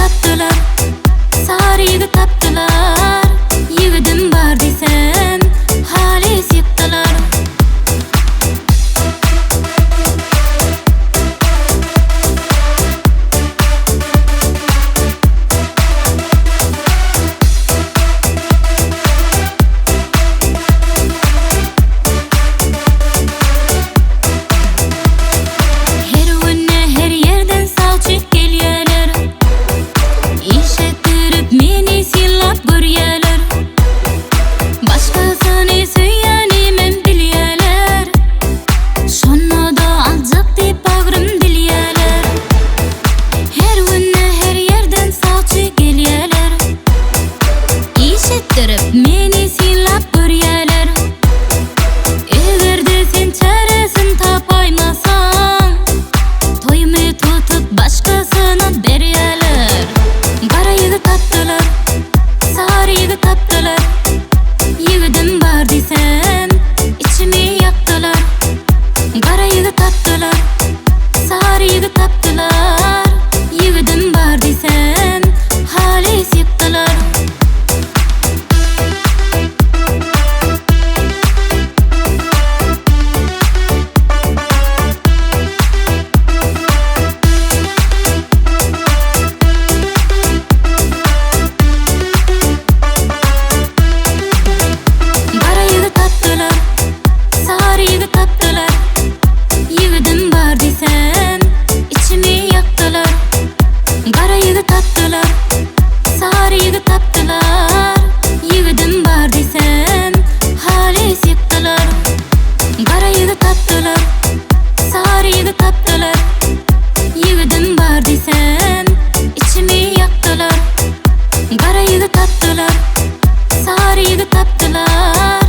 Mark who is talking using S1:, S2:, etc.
S1: taptılar, sarıyı taptılar. Yiğidim var desen halis yıktılar. Meni silap görýärler. Egerde sen çaresin tapaymasan, toyumy tutup başgasyna berýärler. Garaýygy tapdylar, sarygy tapdylar. Yigidim bar desen içimi ýakdylar. Garaýygy tapdylar, sarygy tapdylar. Yigidim bar desen halis ýykdylar. Garaýygy tapdylar, sarygy tapdylar. Yigidim bar desen halis ýykdylar. Garaýygy tapdylar, sarygy tapdylar. Yigidim bar desen içimi ýakdylar. Garaýygy tapdylar, sarygy tapdylar.